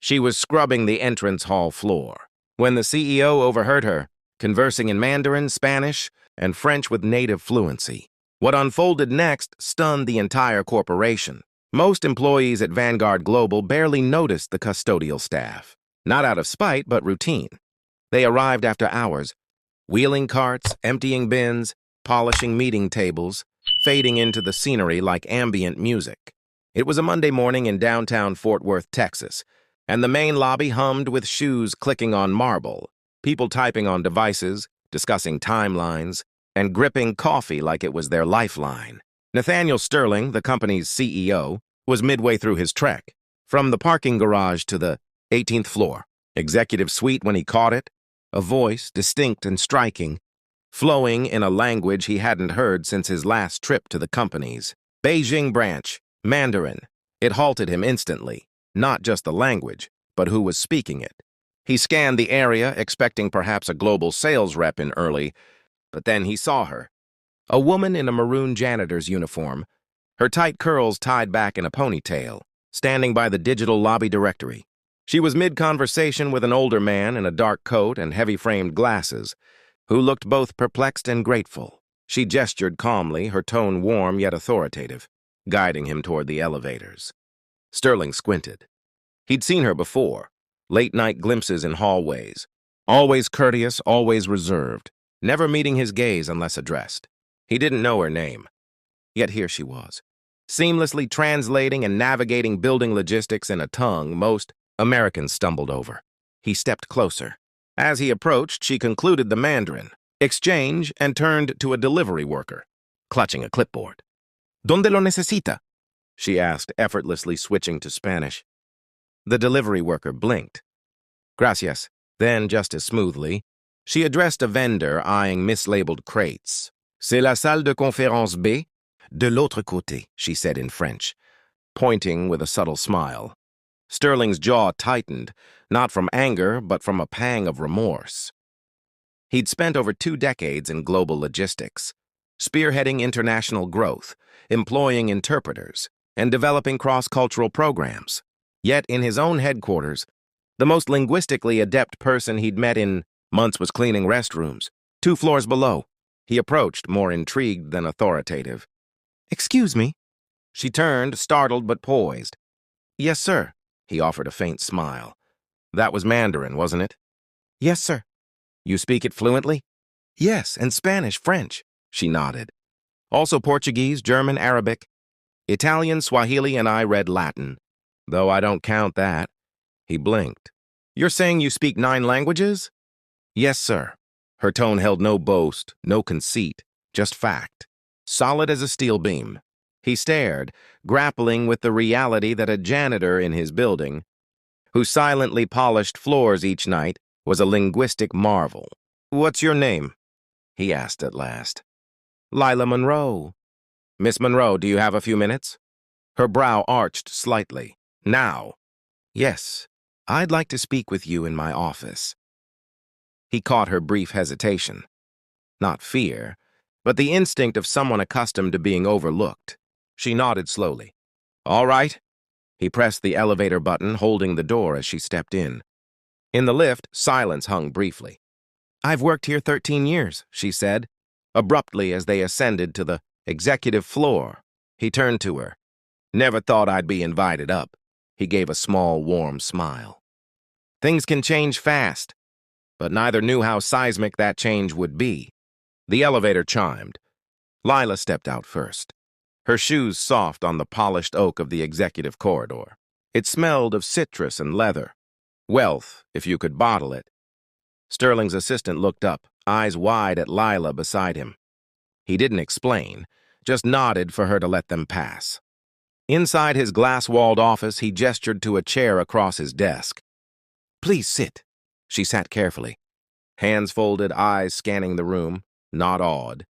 She was scrubbing the entrance hall floor when the CEO overheard her, conversing in Mandarin, Spanish, and French with native fluency. What unfolded next stunned the entire corporation. Most employees at Vanguard Global barely noticed the custodial staff, not out of spite, but routine. They arrived after hours, wheeling carts, emptying bins, polishing meeting tables, fading into the scenery like ambient music. It was a Monday morning in downtown Fort Worth, Texas, and the main lobby hummed with shoes clicking on marble, people typing on devices, discussing timelines, and gripping coffee like it was their lifeline. Nathaniel Sterling, the company's CEO, was midway through his trek, from the parking garage to the 18th floor, executive suite when he caught it, a voice, distinct and striking, flowing in a language he hadn't heard since his last trip to the company's Beijing branch, Mandarin. It halted him instantly, not just the language, but who was speaking it. He scanned the area, expecting perhaps a global sales rep in early, but then he saw her. A woman in a maroon janitor's uniform, her tight curls tied back in a ponytail, standing by the digital lobby directory. She was mid-conversation with an older man in a dark coat and heavy-framed glasses, who looked both perplexed and grateful. She gestured calmly, her tone warm yet authoritative, guiding him toward the elevators. Sterling squinted. He'd seen her before, late-night glimpses in hallways, always courteous, always reserved, never meeting his gaze unless addressed. He didn't know her name. Yet here she was, seamlessly translating and navigating building logistics in a tongue most Americans stumbled over. He stepped closer. As he approached, she concluded the Mandarin exchange and turned to a delivery worker, clutching a clipboard. ¿Dónde lo necesita? She asked, effortlessly switching to Spanish. The delivery worker blinked. Gracias. Then, just as smoothly, she addressed a vendor eyeing mislabeled crates. C'est la salle de conférence B, de l'autre côté, she said in French, pointing with a subtle smile. Sterling's jaw tightened, not from anger, but from a pang of remorse. He'd spent over 2 decades in global logistics, spearheading international growth, employing interpreters, and developing cross-cultural programs. Yet in his own headquarters, the most linguistically adept person he'd met in months was cleaning restrooms, 2 floors below. He approached, more intrigued than authoritative. Excuse me. She turned, startled but poised. Yes, sir. He offered a faint smile. That was Mandarin, wasn't it? Yes, sir. You speak it fluently? Yes, and Spanish, French. She nodded. Also Portuguese, German, Arabic. Italian, Swahili, and I read Latin, though I don't count that. He blinked. You're saying you speak 9 languages? Yes, sir. Her tone held no boast, no conceit, just fact. Solid as a steel beam. He stared, grappling with the reality that a janitor in his building, who silently polished floors each night, was a linguistic marvel. What's your name? He asked at last. Lila Monroe. Miss Monroe, do you have a few minutes? Her brow arched slightly. Now. Yes, I'd like to speak with you in my office. He caught her brief hesitation. Not fear, but the instinct of someone accustomed to being overlooked. She nodded slowly. All right. He pressed the elevator button, holding the door as she stepped in. In the lift, silence hung briefly. I've worked here 13 years, she said, abruptly as they ascended to the executive floor. He turned to her. Never thought I'd be invited up. He gave a small, warm smile. Things can change fast, but neither knew how seismic that change would be. The elevator chimed. Lila stepped out first, her shoes soft on the polished oak of the executive corridor. It smelled of citrus and leather. Wealth, if you could bottle it. Sterling's assistant looked up, eyes wide at Lila beside him. He didn't explain, just nodded for her to let them pass. Inside his glass-walled office, he gestured to a chair across his desk. Please sit. She sat carefully, hands folded, eyes scanning the room, not awed,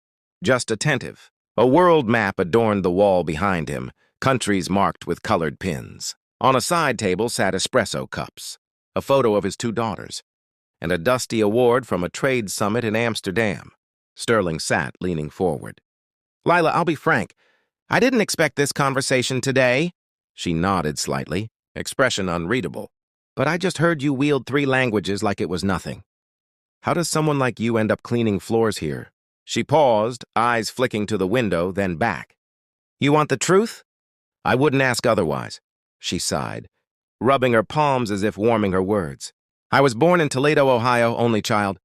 just attentive. A world map adorned the wall behind him, countries marked with colored pins. On a side table sat espresso cups, a photo of his 2 daughters, and a dusty award from a trade summit in Amsterdam. Sterling sat, leaning forward. Lila, I'll be frank. I didn't expect this conversation today. She nodded slightly, expression unreadable. But I just heard you wield 3 languages like it was nothing. How does someone like you end up cleaning floors here? She paused, eyes flicking to the window, then back. You want the truth? I wouldn't ask otherwise. She sighed, rubbing her palms as if warming her words. I was born in Toledo, Ohio, only child.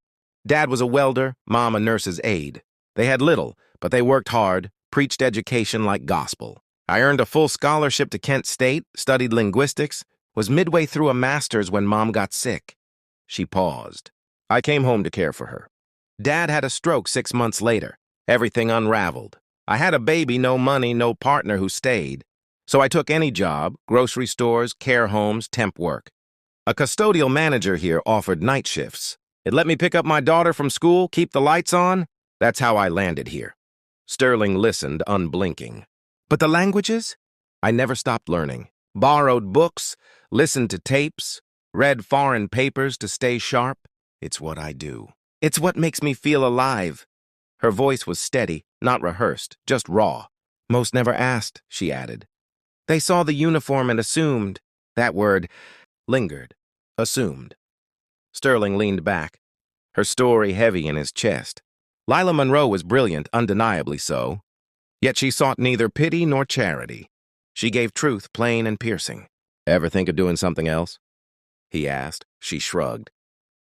Dad was a welder, Mom a nurse's aide. They had little, but they worked hard, preached education like gospel. I earned a full scholarship to Kent State, studied linguistics, was midway through a master's when Mom got sick. She paused. I came home to care for her. Dad had a stroke 6 months later. Everything unraveled. I had a baby, no money, no partner who stayed. So I took any job, grocery stores, care homes, temp work. A custodial manager here offered night shifts. It let me pick up my daughter from school, keep the lights on. That's how I landed here. Sterling listened, unblinking. But the languages? I never stopped learning. Borrowed books, listened to tapes, read foreign papers to stay sharp. It's what I do. It's what makes me feel alive. Her voice was steady, not rehearsed, just raw. Most never asked, she added. They saw the uniform and assumed. That word lingered. Assumed. Sterling leaned back, her story heavy in his chest. Lila Monroe was brilliant, undeniably so. Yet she sought neither pity nor charity. She gave truth plain and piercing. Ever think of doing something else? He asked. She shrugged.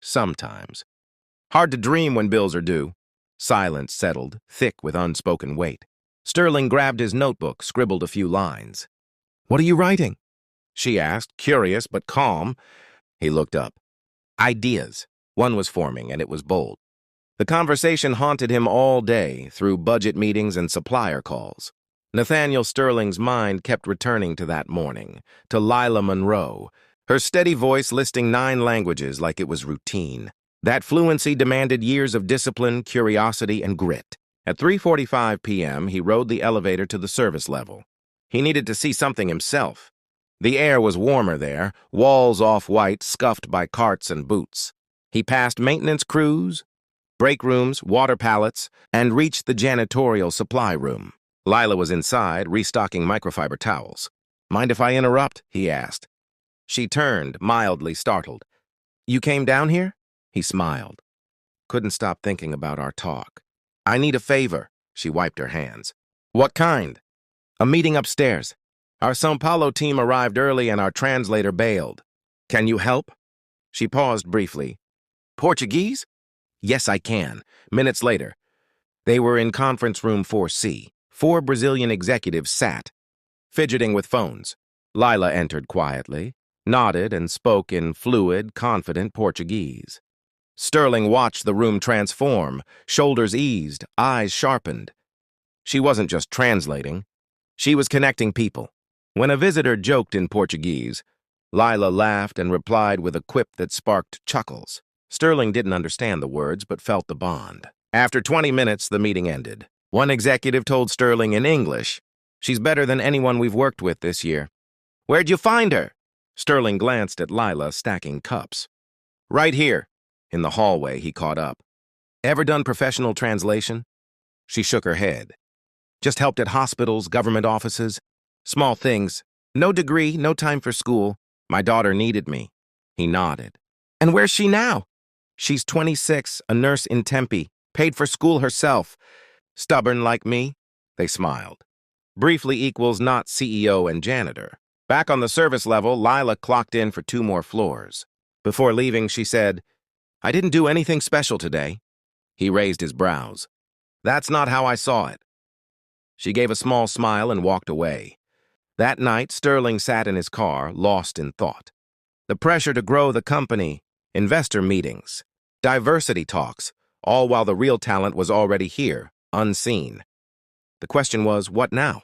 Sometimes. Hard to dream when bills are due. Silence settled, thick with unspoken weight. Sterling grabbed his notebook, scribbled a few lines. What are you writing? She asked, curious but calm. He looked up. Ideas. One was forming, and it was bold. The conversation haunted him all day, through budget meetings and supplier calls. Nathaniel Sterling's mind kept returning to that morning, to Lila Monroe, her steady voice listing 9 languages like it was routine. That fluency demanded years of discipline, curiosity, and grit. At 3:45 p.m., he rode the elevator to the service level. He needed to see something himself. The air was warmer there, walls off-white, scuffed by carts and boots. He passed maintenance crews, break rooms, water pallets, and reached the janitorial supply room. Lila was inside, restocking microfiber towels. Mind if I interrupt? He asked. She turned, mildly startled. You came down here? He smiled. Couldn't stop thinking about our talk. I need a favor. She wiped her hands. What kind? A meeting upstairs. Our São Paulo team arrived early and our translator bailed. Can you help? She paused briefly. Portuguese? Yes, I can. Minutes later. They were in conference room 4C. 4 Brazilian executives sat, fidgeting with phones. Lila entered quietly, nodded, and spoke in fluid, confident Portuguese. Sterling watched the room transform, shoulders eased, eyes sharpened. She wasn't just translating. She was connecting people. When a visitor joked in Portuguese, Lila laughed and replied with a quip that sparked chuckles. Sterling didn't understand the words, but felt the bond. After 20 minutes, the meeting ended. One executive told Sterling in English, "She's better than anyone we've worked with this year." Where'd you find her? Sterling glanced at Lila stacking cups. Right here. In the hallway, he caught up. Ever done professional translation? She shook her head. Just helped at hospitals, government offices. Small things. No degree, no time for school. My daughter needed me. He nodded. And where's she now? She's 26, a nurse in Tempe, paid for school herself. Stubborn like me? They smiled. Briefly equals not CEO and janitor. Back on the service level, Lila clocked in for 2 more floors. Before leaving, she said, I didn't do anything special today. He raised his brows. That's not how I saw it. She gave a small smile and walked away. That night, Sterling sat in his car, lost in thought. The pressure to grow the company, investor meetings, diversity talks, all while the real talent was already here, unseen. The question was, what now?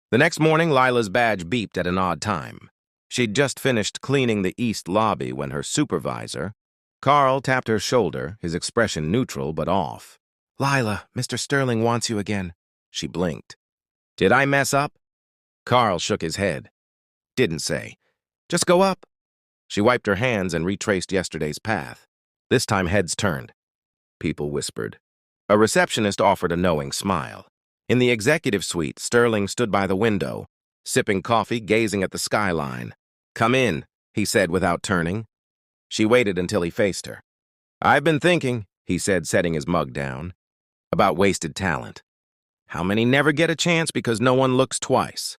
The next morning, Lila's badge beeped at an odd time. She'd just finished cleaning the east lobby when her supervisor, Carl, tapped her shoulder, his expression neutral but off. Lila, Mr. Sterling wants you again. She blinked. Did I mess up? Carl shook his head. Didn't say. Just go up. She wiped her hands and retraced yesterday's path. This time heads turned. People whispered. A receptionist offered a knowing smile. In the executive suite, Sterling stood by the window, sipping coffee, gazing at the skyline. Come in, he said without turning. She waited until he faced her. I've been thinking, he said, setting his mug down, about wasted talent. How many never get a chance because no one looks twice?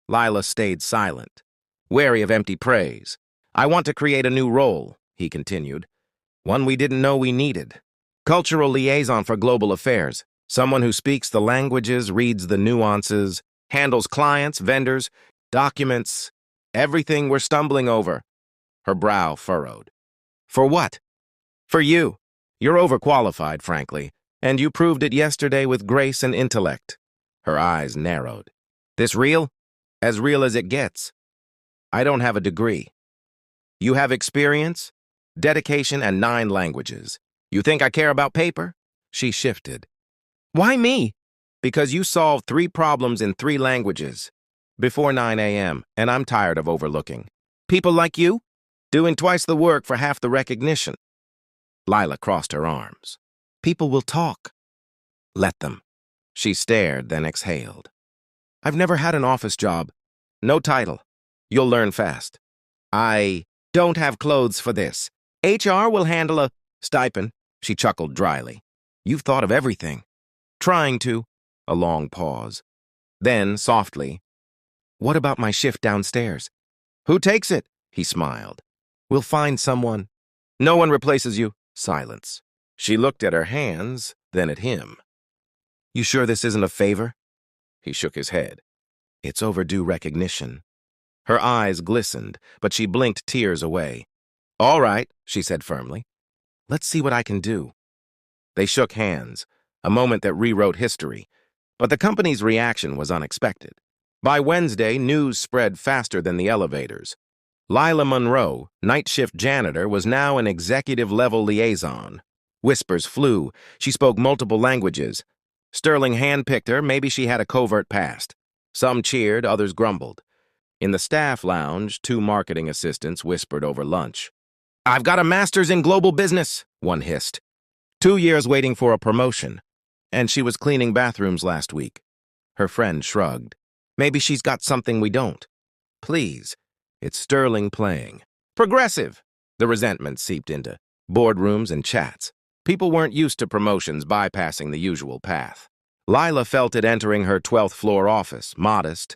Lila stayed silent, wary of empty praise. I want to create a new role, he continued, one we didn't know we needed. Cultural liaison for global affairs, someone who speaks the languages, reads the nuances, handles clients, vendors, documents, everything we're stumbling over. Her brow furrowed. For what? For you. You're overqualified, frankly, and you proved it yesterday with grace and intellect. Her eyes narrowed. This real? As real as it gets. I don't have a degree. You have experience, dedication, and 9 languages. You think I care about paper? She shifted. Why me? Because you solved 3 problems in 3 languages before 9 a.m., and I'm tired of overlooking. People like you? Doing twice the work for half the recognition. Lila crossed her arms. People will talk. Let them. She stared, then exhaled. I've never had an office job. No title. You'll learn fast. I don't have clothes for this. HR will handle a stipend. She chuckled dryly. You've thought of everything. Trying to. A long pause. Then, softly, what about my shift downstairs? Who takes it? He smiled. We'll find someone. No one replaces you. Silence. She looked at her hands, then at him. You sure this isn't a favor? He shook his head. It's overdue recognition. Her eyes glistened, but she blinked tears away. All right, she said firmly. Let's see what I can do. They shook hands, a moment that rewrote history, but the company's reaction was unexpected. By Wednesday, news spread faster than the elevators. Lila Monroe, night shift janitor, was now an executive-level liaison. Whispers flew. She spoke multiple languages. Sterling handpicked her. Maybe she had a covert past. Some cheered, others grumbled. In the staff lounge, 2 marketing assistants whispered over lunch. I've got a master's in global business, one hissed. 2 years waiting for a promotion. And she was cleaning bathrooms last week. Her friend shrugged. Maybe she's got something we don't. Please. It's Sterling playing. Progressive. The resentment seeped into boardrooms and chats. People weren't used to promotions bypassing the usual path. Lila felt it entering her 12th floor office, modest,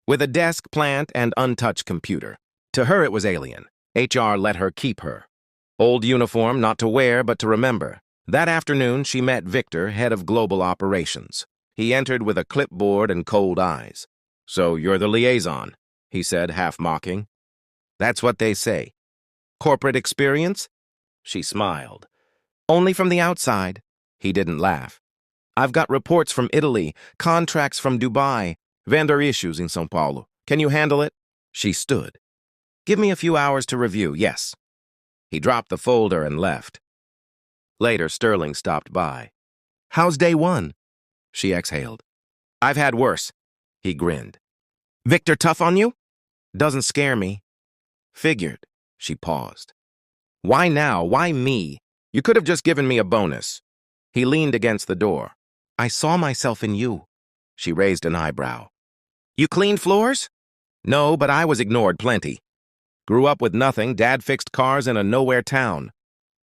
with a desk, plant, and untouched computer. To her it was alien. HR let her keep her. Old uniform, not to wear, but to remember. That afternoon, she met Victor, head of global operations. He entered with a clipboard and cold eyes. So you're the liaison, he said, half mocking. That's what they say. Corporate experience? She smiled. Only from the outside. He didn't laugh. I've got reports from Italy, contracts from Dubai, vendor issues in São Paulo. Can you handle it? She stood. Give me a few hours to review, yes. He dropped the folder and left. Later, Sterling stopped by. How's day 1? She exhaled. I've had worse. He grinned. Victor tough on you? Doesn't scare me. Figured. She paused. Why now? Why me? You could have just given me a bonus. He leaned against the door. I saw myself in you. She raised an eyebrow. You cleaned floors? No, but I was ignored plenty. Grew up with nothing. Dad fixed cars in a nowhere town.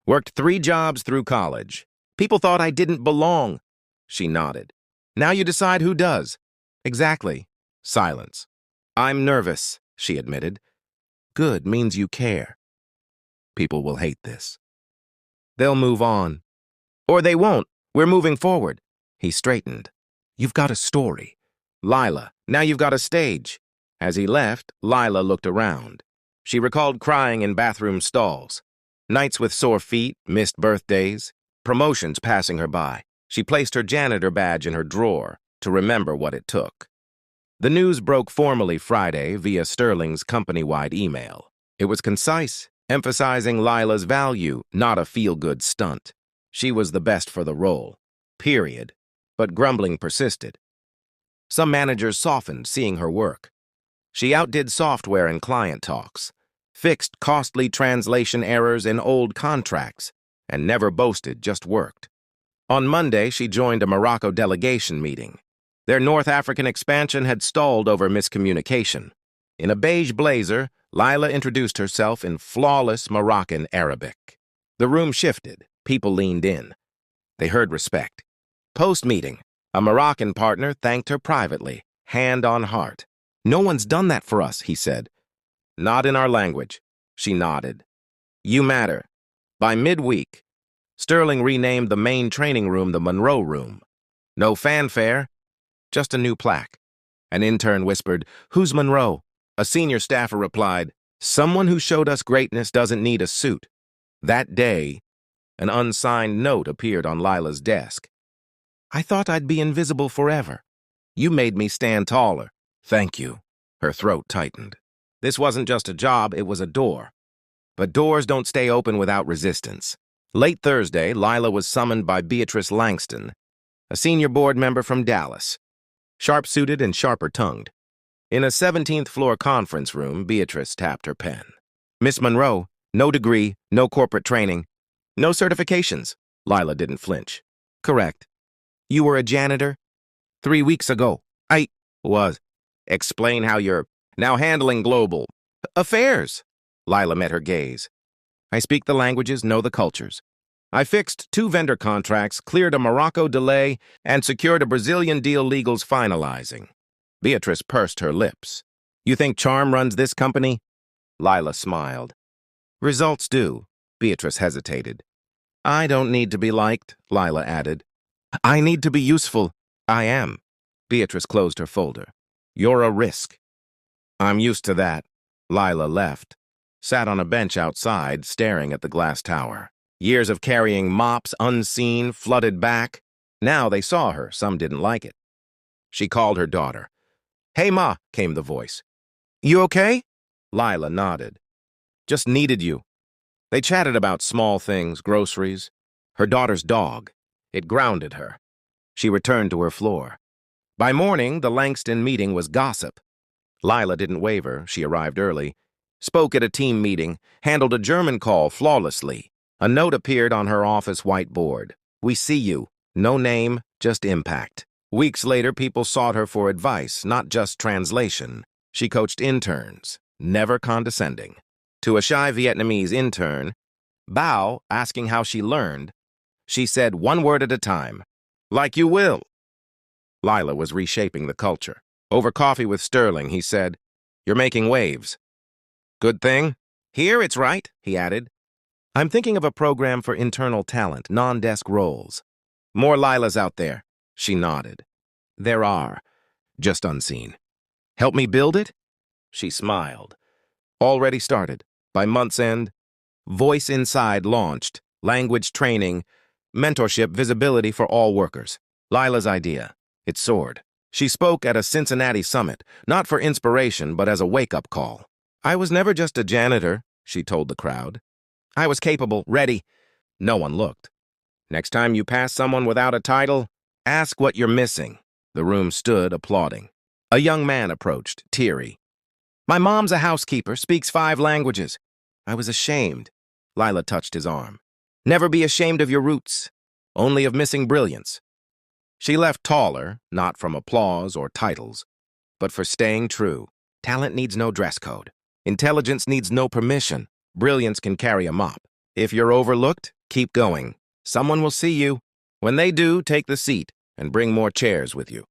Worked 3 jobs through college. People thought I didn't belong. She nodded. Now you decide who does. Exactly. Silence. I'm nervous, she admitted. Good means you care. People will hate this. They'll move on. Or they won't. We're moving forward. He straightened. You've got a story. Lila, now you've got a stage. As he left, Lila looked around. She recalled crying in bathroom stalls. Nights with sore feet, missed birthdays, promotions passing her by. She placed her janitor badge in her drawer to remember what it took. The news broke formally Friday via Sterling's company-wide email. It was concise, emphasizing Lila's value, not a feel-good stunt. She was the best for the role. Period. But grumbling persisted. Some managers softened, seeing her work. She outdid software in client talks, fixed costly translation errors in old contracts, and never boasted, just worked. On Monday, she joined a Morocco delegation meeting. Their North African expansion had stalled over miscommunication. In a beige blazer, Lila introduced herself in flawless Moroccan Arabic. The room shifted. People leaned in. They heard respect. Post-meeting, a Moroccan partner thanked her privately, hand on heart. "No one's done that for us," he said. "Not in our language." She nodded. "You matter." By midweek, Sterling renamed the main training room the Monroe Room. No fanfare, just a new plaque. An intern whispered, "Who's Monroe?" A senior staffer replied, "Someone who showed us greatness doesn't need a suit." That day, an unsigned note appeared on Lila's desk. "I thought I'd be invisible forever. You made me stand taller." "Thank you." Her throat tightened. This wasn't just a job, it was a door. But doors don't stay open without resistance. Late Thursday, Lila was summoned by Beatrice Langston, a senior board member from Dallas, sharp-suited and sharper-tongued. In a 17th floor conference room, Beatrice tapped her pen. "Miss Monroe, no degree, no corporate training, no certifications." Lila didn't flinch. "Correct. You were a janitor 3 weeks ago." "I was." "Explain how you're now handling global affairs." Lila met her gaze. "I speak the languages, know the cultures. I fixed 2 vendor contracts, cleared a Morocco delay, and secured a Brazilian deal legal's finalizing." Beatrice pursed her lips. "You think charm runs this company?" Lila smiled. "Results do." Beatrice hesitated. "I don't need to be liked," Lila added. "I need to be useful." "I am." Beatrice closed her folder. "You're a risk." "I'm used to that." Lila left, sat on a bench outside, staring at the glass tower. Years of carrying mops unseen flooded back. Now they saw her. Some didn't like it. She called her daughter. "Hey, Ma," came the voice. "You okay?" Lila nodded. "Just needed you." They chatted about small things, groceries, her daughter's dog. It grounded her. She returned to her floor. By morning, the Langston meeting was gossip. Lila didn't waver. She arrived early, spoke at a team meeting, handled a German call flawlessly. A note appeared on her office whiteboard. "We see you. No name, just impact." Weeks later, people sought her for advice, not just translation. She coached interns, never condescending. To a shy Vietnamese intern, Bao, asking how she learned, she said 1 word at a time. "Like you will." Lila was reshaping the culture. Over coffee with Sterling, he said, "You're making waves." "Good thing?" "Here, it's right," he added. "I'm thinking of a program for internal talent, non-desk roles." "More Lilas out there." She nodded. "There are, just unseen." "Help me build it?" She smiled. "Already started. By month's end, Voice Inside launched, language training, mentorship, visibility for all workers." Lila's idea. It soared. She spoke at a Cincinnati summit, not for inspiration, but as a wake-up call. "I was never just a janitor," she told the crowd. "I was capable, ready." No one looked. "Next time you pass someone without a title, ask what you're missing." The room stood, applauding. A young man approached, teary. "My mom's a housekeeper, speaks 5 languages." I was ashamed. Lila touched his arm. "Never be ashamed of your roots, only of missing brilliance." She left taller, not from applause or titles, but for staying true. Talent needs no dress code. Intelligence needs no permission. Brilliance can carry a mop. If you're overlooked, keep going. Someone will see you. When they do, take the seat and bring more chairs with you.